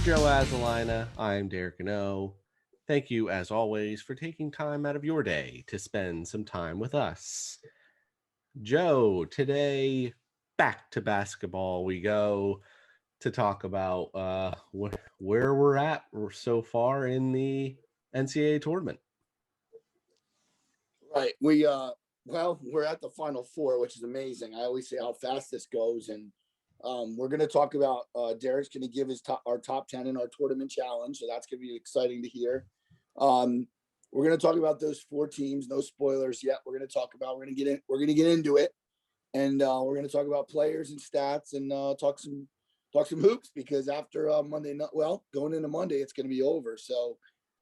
Joe Azalina, I'm Derek Gano. Thank you, as always, for taking time out of your day to spend some time with us. Joe, today, back to basketball we go to talk about where we're at so far in the NCAA tournament. Right. We're at the Final Four, which is amazing. I always say how fast this goes, and we're going to talk about Derek's going to give our top 10 in our tournament challenge, so that's going to be exciting to hear. We're going to talk about those four teams. No spoilers yet. We're going to get into it, and we're going to talk about players and stats and talk some hoops, because after Monday night, going into Monday, it's going to be over. So.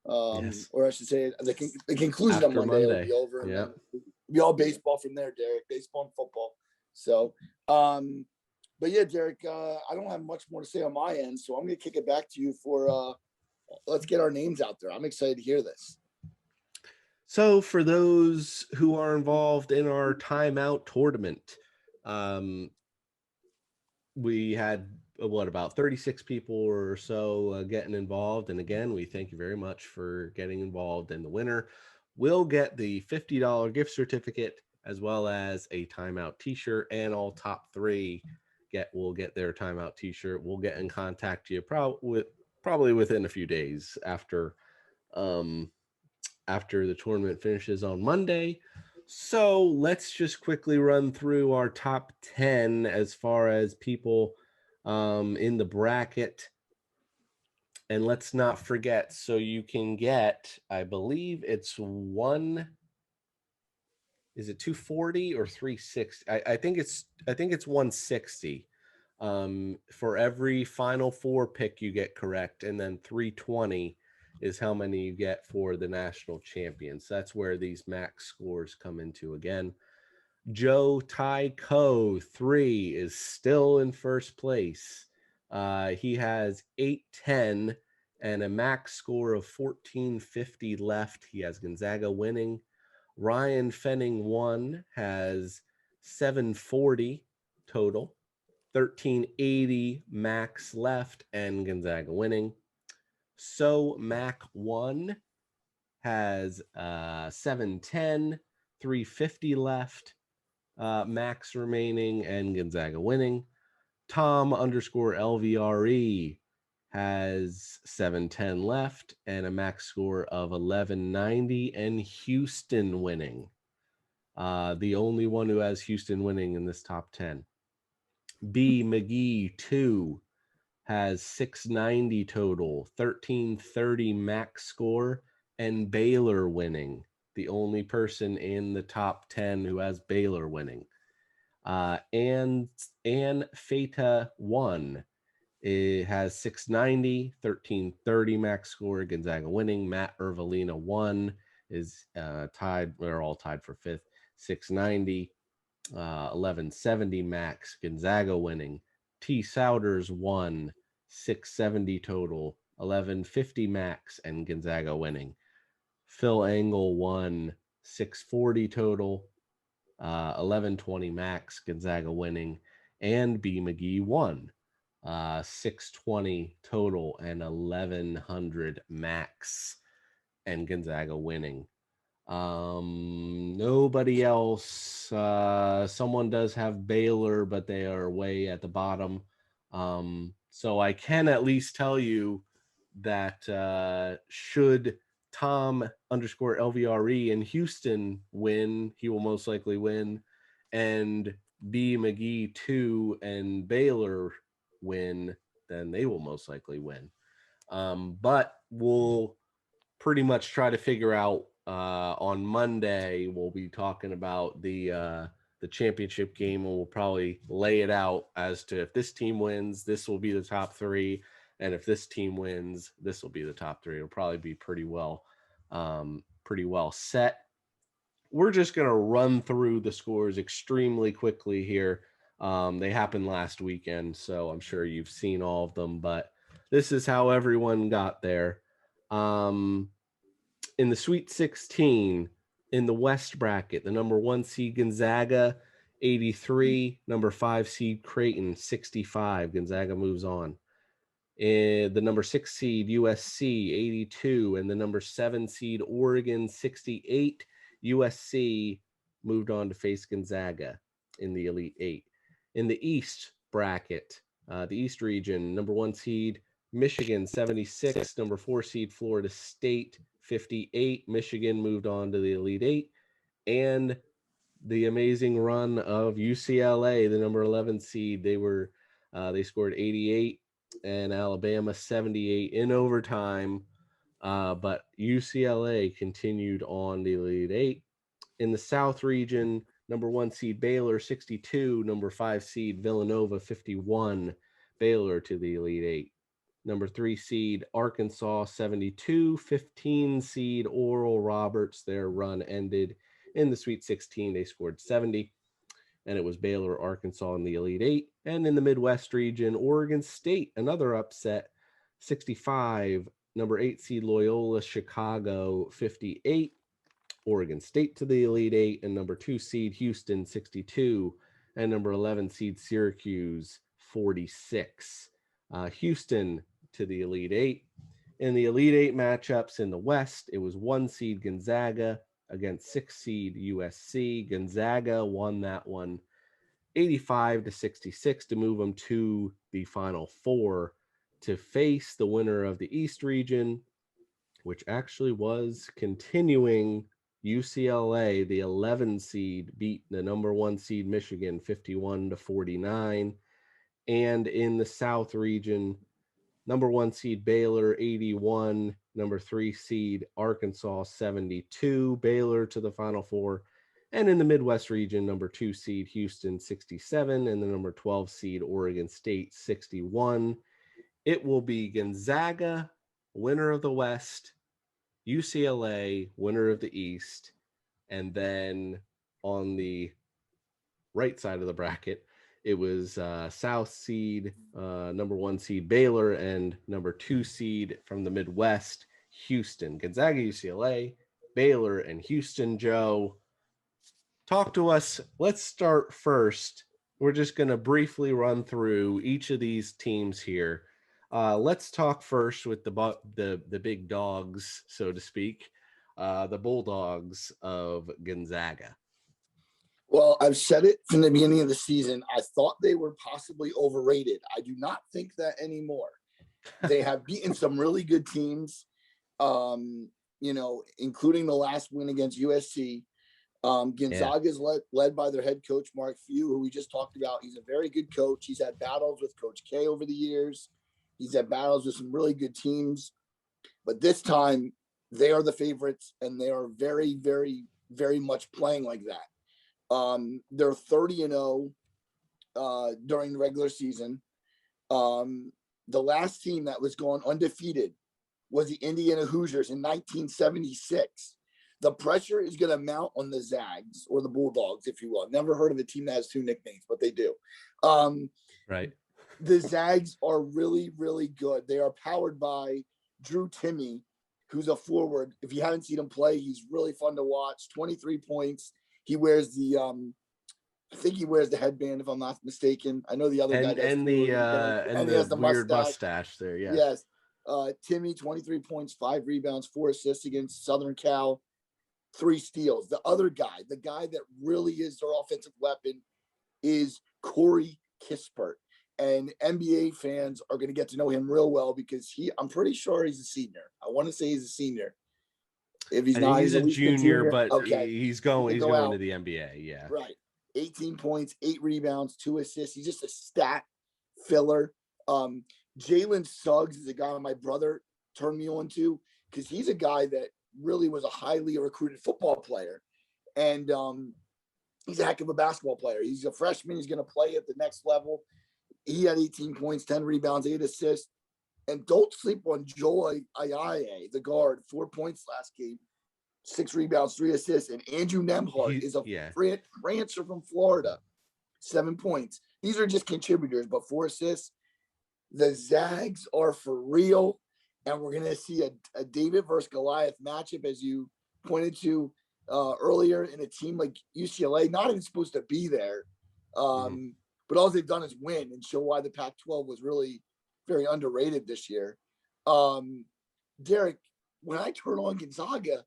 Yes. Or I should say the conclusion After of Monday will be over, and yeah. then it'll be all baseball from there, Derek. Baseball and football. So, but yeah, Derek, I don't have much more to say on my end, so I'm going to kick it back to you for let's get our names out there. I'm excited to hear this. So for those who are involved in our timeout tournament, we had about 36 people or so getting involved. And again, we thank you very much for getting involved. And the winner will get the $50 gift certificate, as well as a timeout t-shirt, and all top three will get their timeout t-shirt. We'll get in contact you probably within a few days after the tournament finishes on Monday. So let's just quickly run through our top 10 as far as people in the bracket. And let's not forget, so you can get, I believe it's is it 240 or 360? I think it's 160. For every Final Four pick you get correct, and then 320 is how many you get for the national champions. That's where these max scores come into again. Joe Tyco 3 is still in first place. He has 810 and a max score of 1450 left. He has Gonzaga winning. Ryan Fenning 1 has 740 total, 1380 max left, and Gonzaga winning. So Mac 1 has 710, 350 left, max remaining, and Gonzaga winning. Tom _LVRE has 710 left and a max score of 1190, and Houston winning. The only one who has Houston winning in this top 10. B McGee 2 has 690 total, 1330 max score, and Baylor winning. The only person in the top 10 who has Baylor winning. And Feta 1, it has 690, 1330 max score, Gonzaga winning. Matt Ervalina 1 is tied. We're all tied for fifth, 690, 1170 max, Gonzaga winning. T Souders 1, 670 total, 1150 max, and Gonzaga winning. Phil Angle 1, 640 total, 1120 max, Gonzaga winning. And B McGee 1, 620 total and 1100 max, and Gonzaga winning. Nobody else. Someone does have Baylor, but they are way at the bottom. So I can at least tell you that should Tom _LVRE in Houston win, he will most likely win, and B McGee 2 and Baylor win, then they will most likely win. But we'll pretty much try to figure out on Monday. We'll be talking about the championship game, and we'll probably lay it out as to if this team wins, this will be the top three, and if this team wins, this will be the top three. It'll probably be pretty well set. We're just going to run through the scores extremely quickly here. They happened last weekend, so I'm sure you've seen all of them, but this is how everyone got there. In the Sweet 16, in the West bracket, the number 1 seed Gonzaga, 83. Number 5 seed Creighton, 65. Gonzaga moves on. The number 6 seed USC 82, and the number 7 seed Oregon 68. USC moved on to face Gonzaga in the Elite Eight. In the East bracket, the East region, number 1 seed Michigan 76, number 4 seed Florida State 58. Michigan moved on to the Elite Eight. And the amazing run of UCLA, the number 11 seed, they scored 88, and Alabama 78 in overtime. But UCLA continued on the Elite Eight. In the South region, number 1 seed Baylor 62, number 5 seed Villanova 51, Baylor to the Elite Eight. Number 3 seed Arkansas 72, 15 seed Oral Roberts. Their run ended in the Sweet 16. They scored 70, and it was Baylor, Arkansas in the Elite Eight. And in the Midwest region, Oregon State, another upset, 65, number 8 seed Loyola Chicago 58, Oregon State to the Elite Eight, and number 2 seed Houston 62, and number 11 seed Syracuse 46. Houston to the Elite Eight. In the Elite Eight matchups in the West, it was 1 seed Gonzaga against 6 seed USC. Gonzaga won that one 85-66 to move them to the Final Four to face the winner of the East region, which actually was continuing UCLA. The 11 seed beat the number 1 seed Michigan 51-49. And in the South region, number 1 seed Baylor 81, number 3 seed Arkansas 72, Baylor to the Final Four. And in the Midwest region, number 2 seed Houston 67, and the number 12 seed Oregon State 61. It will be Gonzaga, winner of the West, UCLA, winner of the East, and then on the right side of the bracket, it was South seed, number 1 seed Baylor, and number 2 seed from the Midwest, Houston. Gonzaga, UCLA, Baylor, and Houston. Joe, talk to us. Let's start first. We're just going to briefly run through each of these teams here. Let's talk first with the big dogs, so to speak, the Bulldogs of Gonzaga. Well, I've said it from the beginning of the season. I thought they were possibly overrated. I do not think that anymore. They have beaten some really good teams, including the last win against USC. Gonzaga is led by their head coach, Mark Few, who we just talked about. He's a very good coach. He's had battles with Coach K over the years. He's had battles with some really good teams. But this time, they are the favorites, and they are very, very, very much playing like that. They're 30-0 during the regular season. The last team that was going undefeated was the Indiana Hoosiers in 1976. The pressure is going to mount on the Zags, or the Bulldogs, if you will. I've never heard of a team that has 2 nicknames, but they do. Right. The Zags are really, really good. They are powered by Drew Timme, who's a forward. If you haven't seen him play, he's really fun to watch. 23 points. He wears the I think he wears the headband, if I'm not mistaken. I know the other guy does. And he has the weird mustache there. Yes. Yes. Timme, 23 points, 5 rebounds, 4 assists against Southern Cal, 3 steals. The other guy, the guy that really is their offensive weapon, is Corey Kispert. And NBA fans are going to get to know him real well because I'm pretty sure he's a senior. I want to say he's a senior. If he's not, he's a junior, but okay. he's going to the NBA. Yeah. Right. 18 points, 8 rebounds, 2 assists. He's just a stat filler. Jalen Suggs is a guy my brother turned me on to because he's a guy that really was a highly recruited football player. And he's a heck of a basketball player. He's a freshman. He's going to play at the next level. He had 18 points, 10 rebounds, 8 assists. And don't sleep on Joy Ayaye, the guard, 4 points last game, 6 rebounds, 3 assists. And Andrew Nemhart is a transfer from Florida, 7 points. These are just contributors, but 4 assists. The Zags are for real. And we're going to see a David versus Goliath matchup, as you pointed to earlier, in a team like UCLA, not even supposed to be there. But all they've done is win and show why the Pac-12 was really very underrated this year. Um, Derek, when I turn on Gonzaga,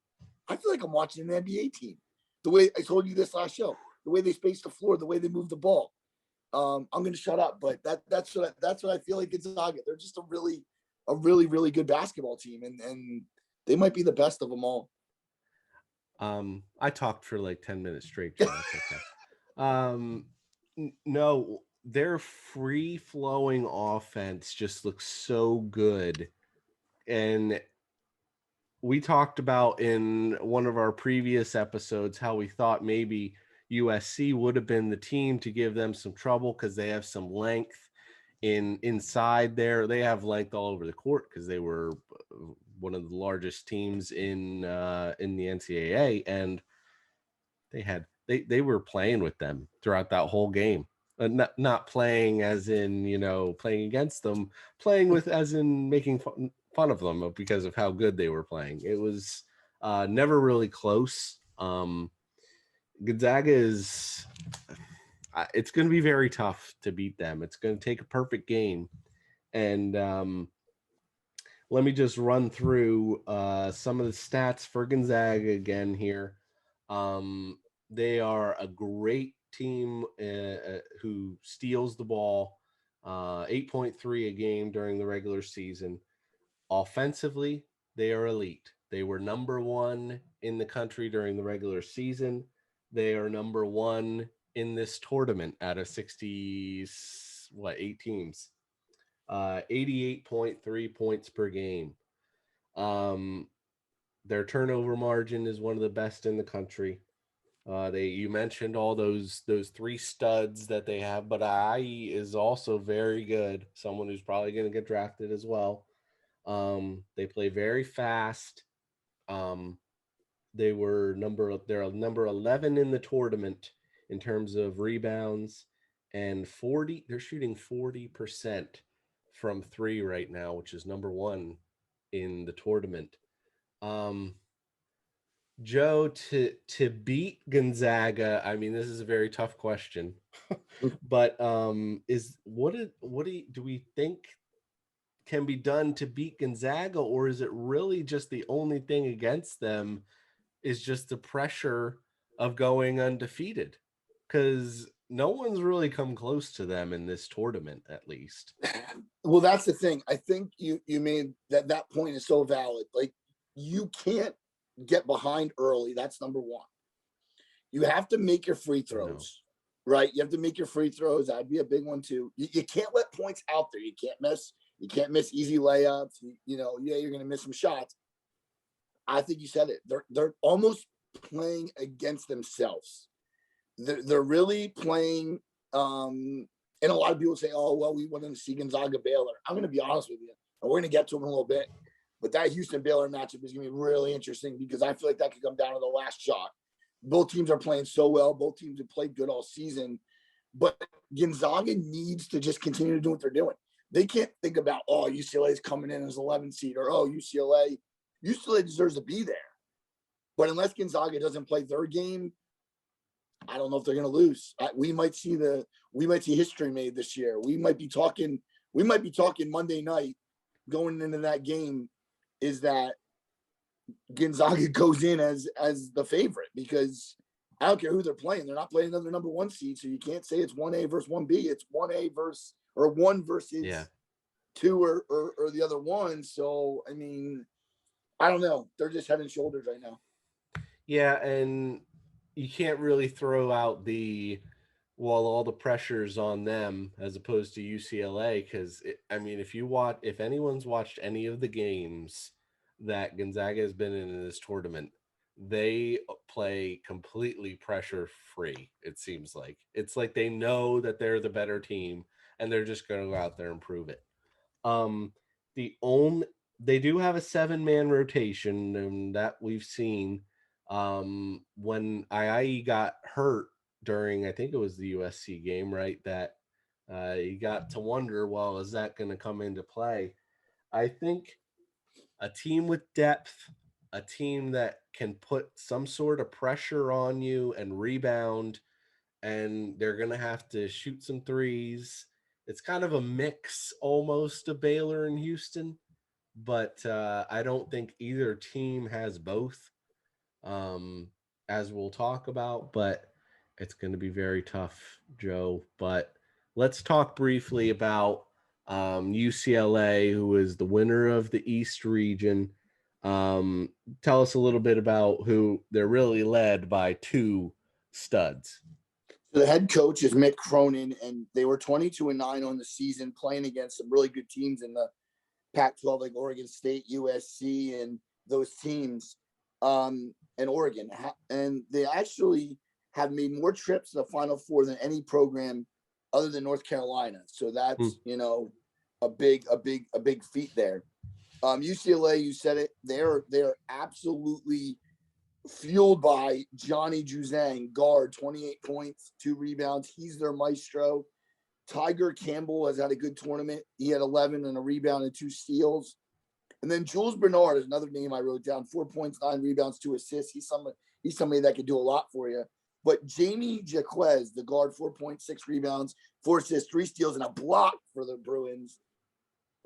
I feel like I'm watching an NBA team. The way I told you this last show, the way they space the floor, the way they move the ball. I'm going to shut up, but that's what I feel like Gonzaga. They're just a really good basketball team, and they might be the best of them all. I talked for like 10 minutes straight, Joe. That's okay. No, their free flowing offense just looks so good. And we talked about in one of our previous episodes how we thought maybe USC would have been the team to give them some trouble because they have some length inside there. They have length all over the court because they were one of the largest teams in the NCAA, and they were playing with them throughout that whole game. Not playing as in, playing against them, playing with as in making fun of them because of how good they were playing. It was never really close. Gonzaga is it's going to be very tough to beat them. It's going to take a perfect game. And let me just run through some of the stats for Gonzaga again here. They are a great team who steals the ball, 8.3 a game during the regular season. Offensively, they are elite. They were number one in the country during the regular season. They are number one in this tournament out of 8 teams. 88.3 points per game. Their turnover margin is one of the best in the country. You mentioned all those three studs that they have, but IE is also very good. Someone who's probably going to get drafted as well. They play very fast. They're number 11 in the tournament in terms of rebounds, and they're shooting 40% from three right now, which is number one in the tournament. Joe, to beat Gonzaga, I mean, this is a very tough question, but do we think can be done to beat Gonzaga, or is it really just the only thing against them is just the pressure of going undefeated? Because no one's really come close to them in this tournament, at least. Well, that's the thing. I think you made that point is so valid. Like, you can't get behind early. That's number one. You have to make your free throws, right? You have to make your free throws. That'd be a big one too. You can't let points out there. You can't miss. You can't miss easy layups. You're going to miss some shots. I think you said it. They're almost playing against themselves. They're really playing. And a lot of people say, "Oh, well, we wanted to see Gonzaga Baylor." I'm going to be honest with you, and we're going to get to them in a little bit. But that Houston Baylor matchup is going to be really interesting because I feel like that could come down to the last shot. Both teams are playing so well. Both teams have played good all season. But Gonzaga needs to just continue to do what they're doing. They can't think about, oh, UCLA is coming in as 11 seed, or oh, UCLA deserves to be there. But unless Gonzaga doesn't play their game, I don't know if they're going to lose. We might see history made this year. We might be talking Monday night going into that game is that Gonzaga goes in as the favorite, because I don't care who they're playing. They're not playing another number one seed, so you can't say it's 1A versus 1B. It's 1A versus, or 1 versus 2 or the other one. So, I mean, I don't know. They're just head and shoulders right now. Yeah, and you can't really throw out all the pressure's on them as opposed to UCLA, because if anyone's watched any of the games that Gonzaga has been in this tournament, they play completely pressure free. It seems like it's like they know that they're the better team and they're just going to go out there and prove it. They do have a 7-man rotation, and that we've seen. When IE got hurt during, I think it was the USC game, right? That you got to wonder, well, is that going to come into play? I think a team with depth, a team that can put some sort of pressure on you and rebound, and they're going to have to shoot some threes. it's kind of a mix almost of Baylor and Houston, but I don't think either team has both, um, as we'll talk about. But it's going to be very tough, Joe. But let's talk briefly about UCLA, who is the winner of the East region. Tell us a little bit about who they're really led by two studs. The head coach is Mick Cronin, and they were 22-9 on the season, playing against some really good teams in the Pac-12, like Oregon State, USC, and those teams, and Oregon. And they actually have made more trips to the Final Four than any program other than North Carolina. So that's a big feat there. UCLA, you said it. They're absolutely fueled by Johnny Juzang, guard, 28 points, 2 rebounds. He's their maestro. Tiger Campbell has had a good tournament. He had 11 and a rebound and 2 steals. And then Jules Bernard is another name I wrote down. 4 points, 9 rebounds, 2 assists. He's somebody that could do a lot for you. But Jamie Jaquez, the guard, 4.6 rebounds, 4 assists, 3 steals, and a block for the Bruins.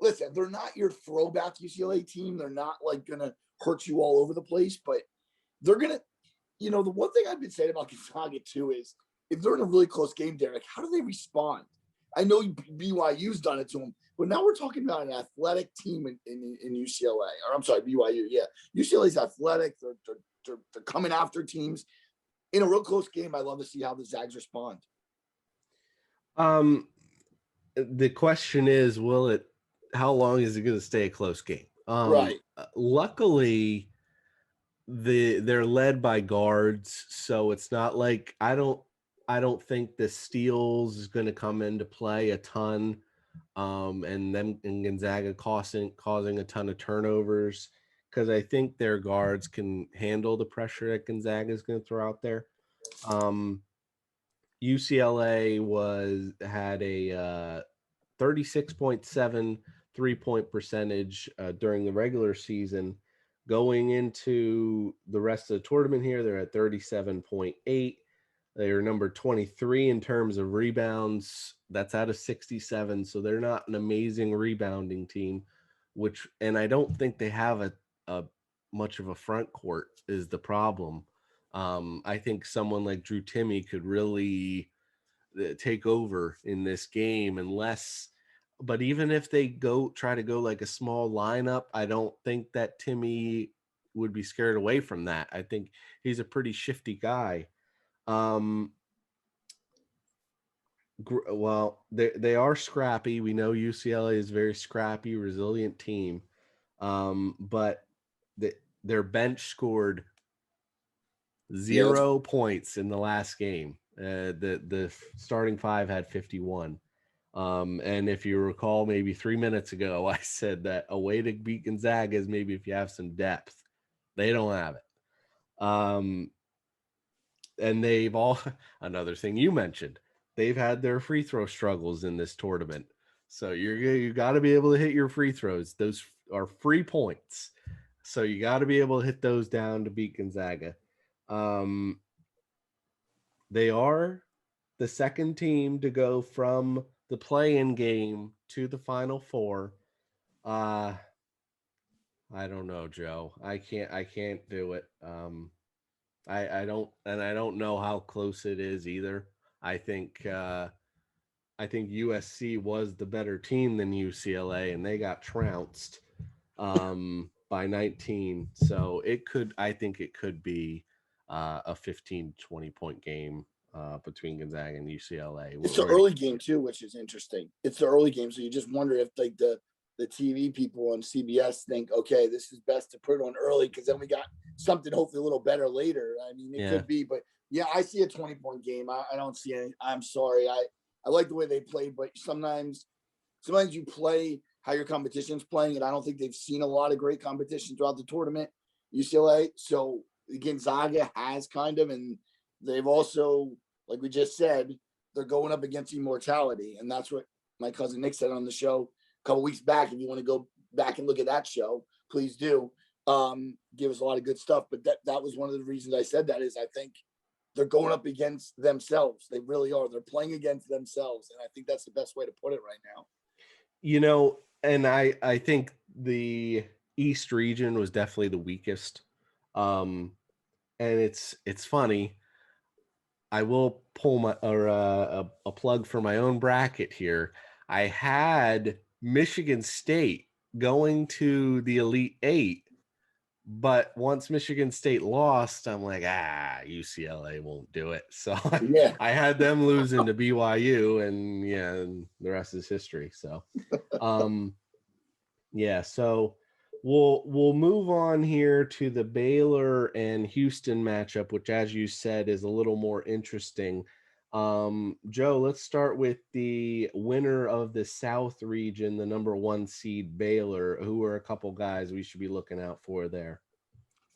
Listen, they're not your throwback UCLA team. They're not like going to hurt you all over the place, but they're going to, the one thing I've been saying about Gonzaga too is if they're in a really close game, Derek, how do they respond? I know BYU's done it to them, but now we're talking about an athletic team in UCLA. Or I'm sorry, BYU. Yeah, UCLA's athletic. They're coming after teams in a real close game. I love to see how the Zags respond. The question is, how long is it going to stay a close game? Right. Luckily, they're led by guards, so it's not like I don't think the steals is going to come into play a ton, and Gonzaga causing a ton of turnovers, because I think their guards can handle the pressure that Gonzaga is going to throw out there. UCLA had a 36.7 3-point percentage during the regular season. Going into the rest of the tournament here, they're at 37.8. They are number 23 in terms of rebounds. That's out of 67, so they're not an amazing rebounding team. And I don't think they have a much of a front court is the problem. I think someone like Drew Timme could really take over in this game but even if they try to go like a small lineup, I don't think that Timme would be scared away from that. I think he's a pretty shifty guy. Well, they are scrappy. We know UCLA is a very scrappy, resilient team. But their bench scored 0 points in the last game. The starting 5 had 51. And if you recall, maybe 3 minutes ago, I said that a way to beat Gonzaga is maybe if you have some depth. They don't have it. And they've another thing you mentioned, they've had their free throw struggles in this tournament. So you got to be able to hit your free throws. Those are free points. So you got to be able to hit those down to beat Gonzaga. They are the second team to go from the play-in game to the Final Four. I don't know, Joe. I can't do it. I don't know how close it is either. I think USC was the better team than UCLA, and they got trounced by 19. So I think it could be a 15, 20-point game between Gonzaga and UCLA. It's the early game too, which is interesting. It's the early game, so you just wonder if like the TV people on CBS think, okay, this is best to put it on early because then we got something hopefully a little better later. I mean, it could be, but yeah, I see a 20-point game. I don't see any. I'm sorry. I like the way they play, but sometimes you play how your competition's playing, and I don't think they've seen a lot of great competition throughout the tournament, UCLA. So Gonzaga has kind of, and they've also, like we just said, they're going up against immortality. And that's what my cousin Nick said on the show a couple weeks back. If you want to go back and look at that show, please do. Give us a lot of good stuff. But that was one of the reasons I said that is I think they're going up against themselves. They really are. They're playing against themselves. And I think that's the best way to put it right now. You know, and I think the East region was definitely the weakest. And it's funny. I will pull my a plug for my own bracket here. I had Michigan State going to the Elite Eight, but once Michigan State lost, I'm like, UCLA won't do it. So Yeah. I had them losing to BYU, and yeah, and the rest is history. So, yeah, so we'll move on here to the Baylor and Houston matchup, which, as you said, is a little more interesting. Joe, let's start with the winner of the South region, the number 1 seed Baylor. Who are a couple guys we should be looking out for there?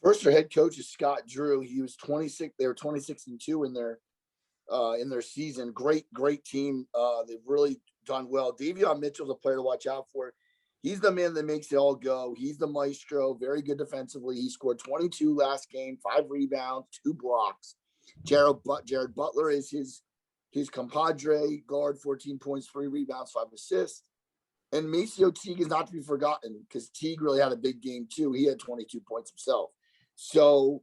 First, their head coach is Scott Drew. He was 26. They were 26-2 in their season. Great team. They've really done well. Davion Mitchell's a player to watch out for. He's the man that makes it all go. He's the maestro. Very good defensively. He scored 22 last game, 5 rebounds, 2 blocks. Jared Butler is his compadre, guard, 14 points, 3 rebounds, 5 assists. And Maceo Teague is not to be forgotten because Teague really had a big game too. He had 22 points himself. So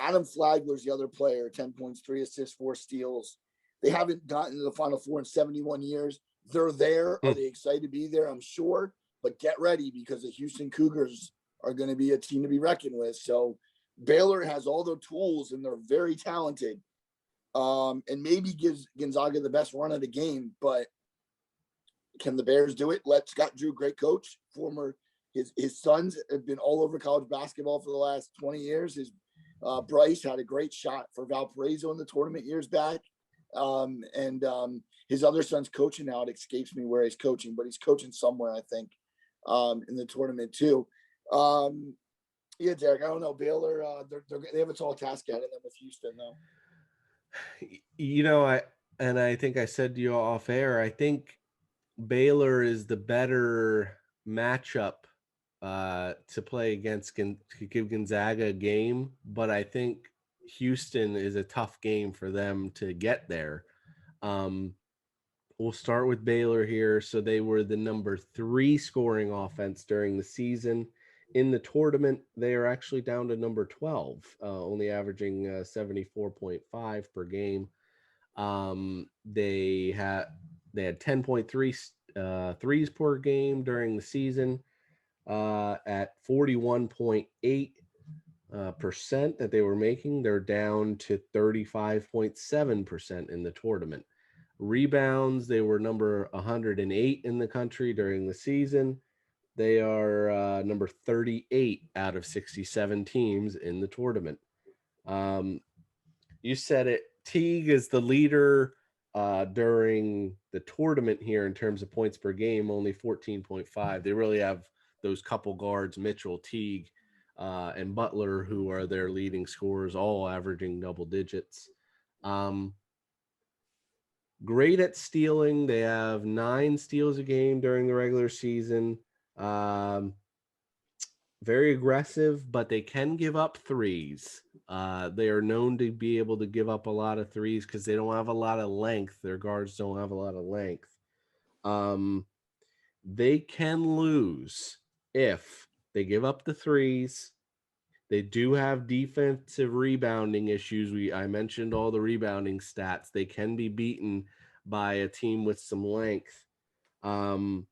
Adam Flagler's the other player, 10 points, 3 assists, 4 steals. They haven't gotten to the Final Four in 71 years. They're there. Are they excited to be there? I'm sure. But get ready because the Houston Cougars are going to be a team to be reckoned with. So Baylor has all the tools and they're very talented. And maybe gives Gonzaga the best run of the game. But can the Bears do it? Let Scott Drew, great coach, his sons have been all over college basketball for the last 20 years. Bryce had a great shot for Valparaiso in the tournament years back. His other son's coaching now. It escapes me where he's coaching, but he's coaching somewhere, I think, in the tournament too. Yeah, Derek, I don't know. Baylor, they have a tall task ahead of them with Houston, though. You know, I think I said to you off air, I think Baylor is the better matchup to play against, to give Gonzaga a game, but I think Houston is a tough game for them to get there. We'll start with Baylor here. So they were the number 3 scoring offense during the season. In the tournament, they are actually down to number 12, only averaging 74.5 per game. They had 10.3 threes per game during the season, at 41.8 percent that they were making. They're down to 35.7% in the tournament. Rebounds, they were number 108 in the country during the season. They are number 38 out of 67 teams in the tournament. You said it. Teague is the leader during the tournament here in terms of points per game, only 14.5. They really have those couple guards, Mitchell, Teague, and Butler, who are their leading scorers, all averaging double digits. Great at stealing. They have 9 steals a game during the regular season. Very aggressive, but they can give up threes. They are known to be able to give up a lot of threes because they don't have a lot of length. Their guards don't have a lot of length. They can lose if they give up the threes. They do have defensive rebounding issues. I mentioned all the rebounding stats. They can be beaten by a team with some length. And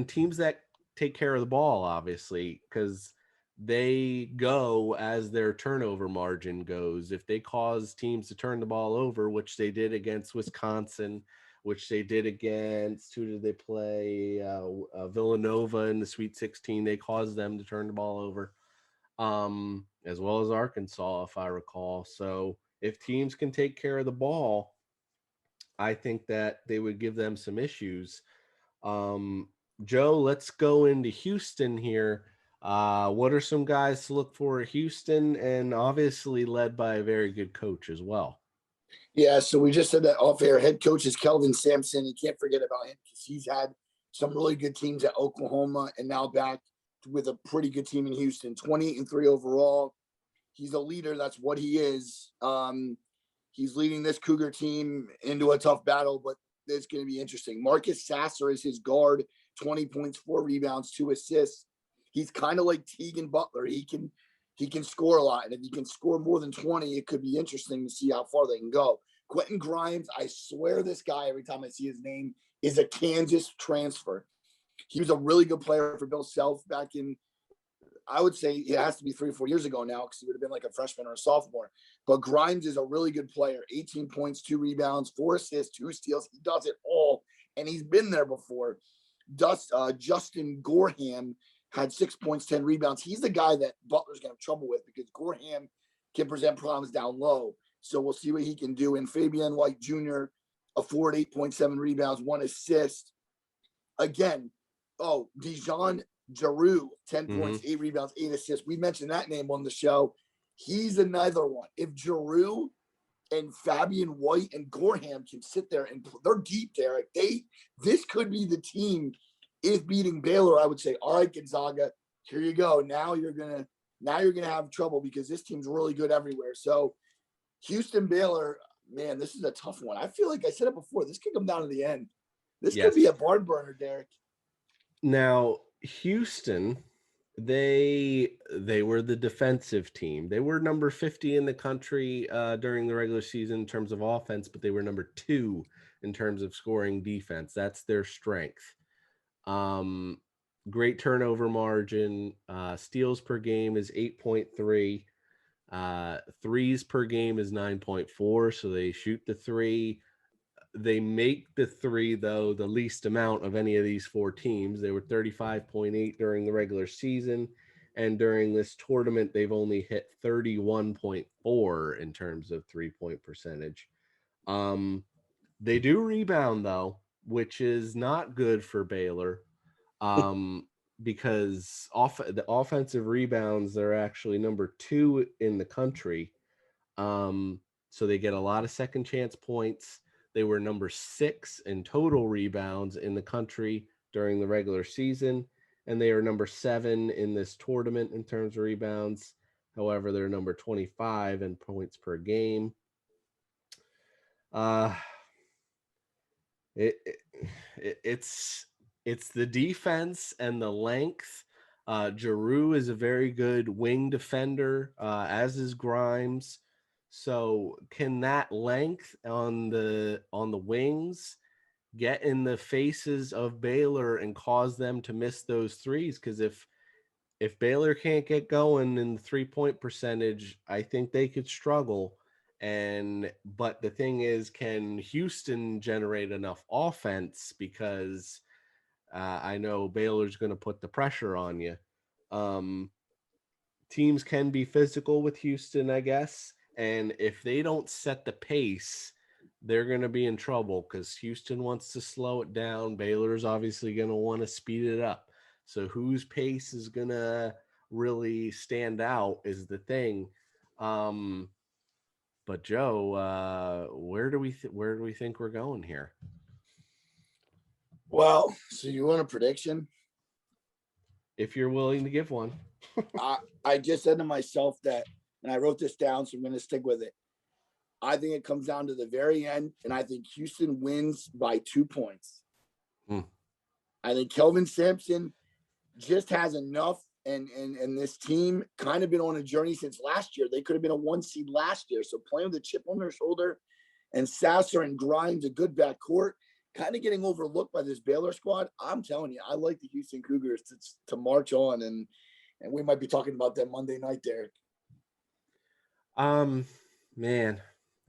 teams that take care of the ball, obviously, because they go as their turnover margin goes. If they cause teams to turn the ball over, which they did against Wisconsin, which they did against, who did they play? Villanova in the Sweet 16. They caused them to turn the ball over. As well as Arkansas, if I recall. So if teams can take care of the ball, I think that they would give them some issues. Joe, let's go into Houston here. What are some guys to look for at Houston, and obviously led by a very good coach as well? Yeah, so we just said that off air. Head coach is Kelvin Sampson. You can't forget about him because he's had some really good teams at Oklahoma and now back with a pretty good team in Houston. 28-3 overall. He's a leader. That's what he is. He's leading this Cougar team into a tough battle, but it's going to be interesting. Marcus Sasser is his guard, 20 points, 4 rebounds, 2 assists. He's kind of like Teagan Butler. He can score a lot, and if he can score more than 20, it could be interesting to see how far they can go. Quentin Grimes, I swear this guy, every time I see his name, is a Kansas transfer. He was a really good player for Bill Self back in, I would say it has to be 3 or 4 years ago now, because he would have been like a freshman or a sophomore. But Grimes is a really good player. 18 points, 2 rebounds, 4 assists, 2 steals. He does it all, and he's been there before. Justin Gorham had 6 points, 10 rebounds. He's the guy that Butler's going to have trouble with, because Gorham can present problems down low. So we'll see what he can do. And Fabian White Jr., a 8.7 rebounds, 1 assist. Again, Dijon Giroux, 10 points, 8 rebounds, 8 assists. We mentioned that name on the show. He's another one. If Giroux and Fabian White and Gorham can sit there and they're deep there, this could be the team. If beating Baylor, I would say, all right, Gonzaga, here you go. Now you're gonna have trouble, because this team's really good everywhere. So Houston Baylor, man, this is a tough one. I feel like I said it before. This could come down to the end. This could be a barn burner, Derek. Now, Houston, they were the defensive team. They were number 50 in the country during the regular season in terms of offense, but they were number 2 in terms of scoring defense. That's their strength. Great turnover margin. Steals per game is 8.3. Threes per game is 9.4. So they shoot the 3. They make the 3, though, the least amount of any of these 4 teams. They were 35.8 during the regular season, and during this tournament, they've only hit 31.4 in terms of 3-point percentage. They do rebound, though, which is not good for Baylor, because the offensive rebounds, they're actually number 2 in the country. So they get a lot of second chance points. They were number 6 in total rebounds in the country during the regular season, and they are number 7 in this tournament in terms of rebounds. However, they're number 25 in points per game. It's the defense and the length. Giroux is a very good wing defender, as is Grimes. So can that length on the wings get in the faces of Baylor and cause them to miss those threes? Because if Baylor can't get going in the 3-point percentage, I think they could struggle. But the thing is, can Houston generate enough offense? Because I know Baylor's going to put the pressure on you. Teams can be physical with Houston, I guess. And if they don't set the pace, they're going to be in trouble, because Houston wants to slow it down. Baylor's obviously going to want to speed it up. So whose pace is going to really stand out is the thing. But Joe, where do we think we're going here? Well, so you want a prediction? If you're willing to give one. I just said to myself that, and I wrote this down, so I'm going to stick with it. I think it comes down to the very end, and I think Houston wins by 2 points. I think Kelvin Sampson just has enough, and this team kind of been on a journey since last year. They could have been a 1 seed last year, so playing with a chip on their shoulder, and Sasser and Grimes, a good backcourt, kind of getting overlooked by this Baylor squad. I'm telling you, I like the Houston Cougars to march on, and we might be talking about that Monday night, Derek. Man,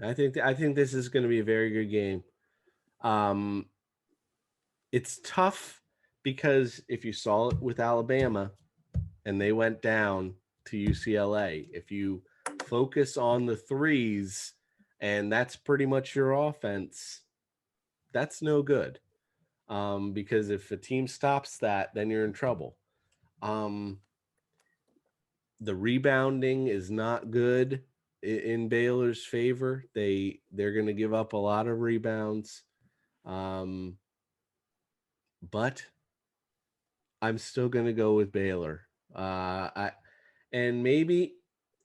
I think this is going to be a very good game. It's tough, because if you saw it with Alabama and they went down to UCLA, if you focus on the threes and that's pretty much your offense, that's no good. Because if a team stops that, then you're in trouble. The rebounding is not good in Baylor's favor. They're going to give up a lot of rebounds. But I'm still going to go with Baylor. And maybe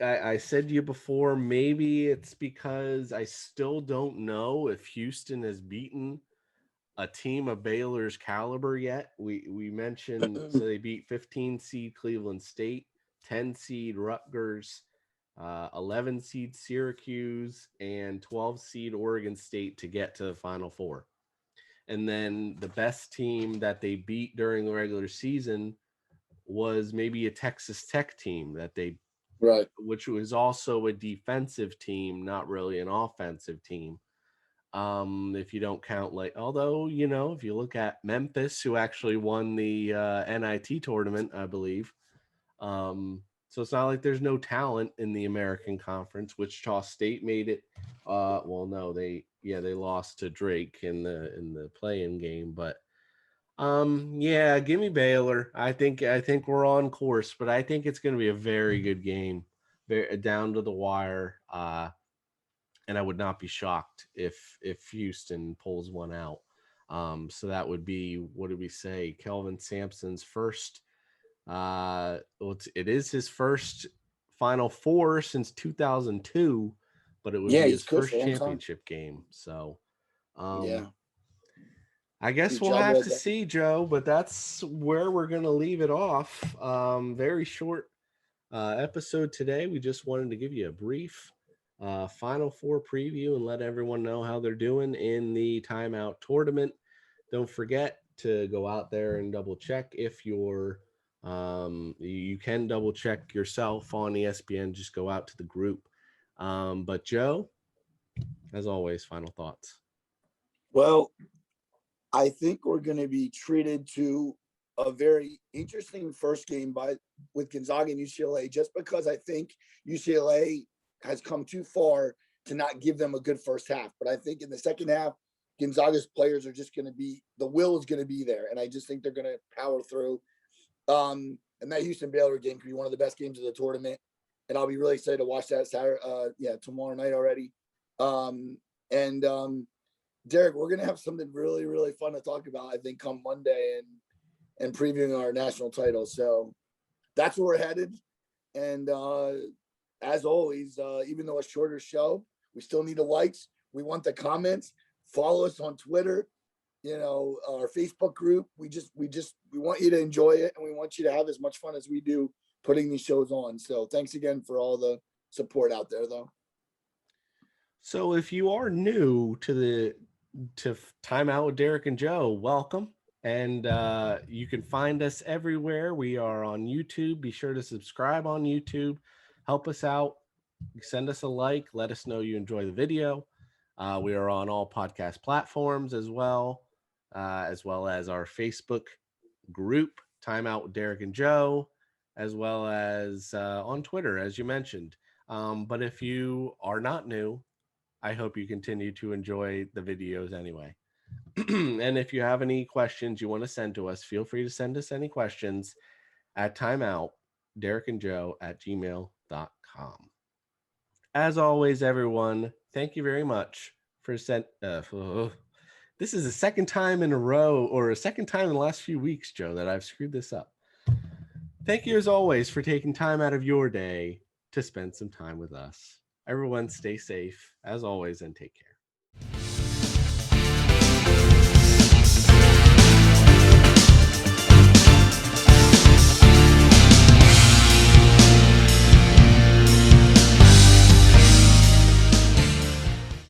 I said to you before, maybe it's because I still don't know if Houston has beaten a team of Baylor's caliber yet. We mentioned, so they beat 15 seed Cleveland State, 10 seed Rutgers, 11 seed Syracuse, and 12 seed Oregon State to get to the Final Four. And then the best team that they beat during the regular season was maybe a Texas Tech team that they, Right. which was also a defensive team, not really an offensive team. If you don't count, like, although, you know, if you look at Memphis, who actually won the NIT tournament, I believe. So it's not like there's no talent in the American Conference. Wichita State made it. Well, no, they lost to Drake in the play-in game, but yeah, give me Baylor. I think we're on course, but I think it's going to be a very good game, very down to the wire. And I would not be shocked if Houston pulls one out. So that would be, what did we say? Kelvin Sampson's first. It is his first Final Four since 2002, but it would Yeah, be he's his coached for first a long time. championship game. So, Yeah. I guess Good we'll job, have guys. to see, Joe. But that's where we're gonna leave it off. Very short episode today. We just wanted to give you a brief Final Four preview and let everyone know how they're doing in the Timeout Tournament. Don't forget to go out there and double check if you're you can double check yourself on ESPN. Just go out to the group. But Joe, as always, final thoughts. Well, I think we're going to be treated to a very interesting first game with Gonzaga and UCLA, just because I think UCLA has come too far to not give them a good first half. But I think in the second half, Gonzaga's players are just going to be, the will is going to be there, and I just think they're going to power through. And that Houston Baylor game could be one of the best games of the tournament, and I'll be really excited to watch that tomorrow night already. Derek, we're gonna have something really, really fun to talk about, I think, come Monday and previewing our national title. So that's where we're headed. And as always, even though a shorter show, we still need the likes. We want the comments. Follow us on Twitter, our Facebook group. We want you to enjoy it, and we want you to have as much fun as we do putting these shows on. So thanks again for all the support out there, though. So if you are new to Timeout with Derek and Joe, welcome. And you can find us everywhere. We are on YouTube. Be sure to subscribe on YouTube. Help us out. Send us a like. Let us know you enjoy the video. We are on all podcast platforms as well as our Facebook group, Timeout with Derek and Joe, as well as on Twitter, as you mentioned. But if you are not new, I hope you continue to enjoy the videos anyway. And if you have any questions you want to send to us, feel free to send us any questions at timeoutderekandjoe@gmail.com. As always, everyone, thank you very much for this is the second time in a row, or a second time in the last few weeks, Joe, that I've screwed this up. Thank you, as always, for taking time out of your day to spend some time with us. Everyone, stay safe, as always, and take care.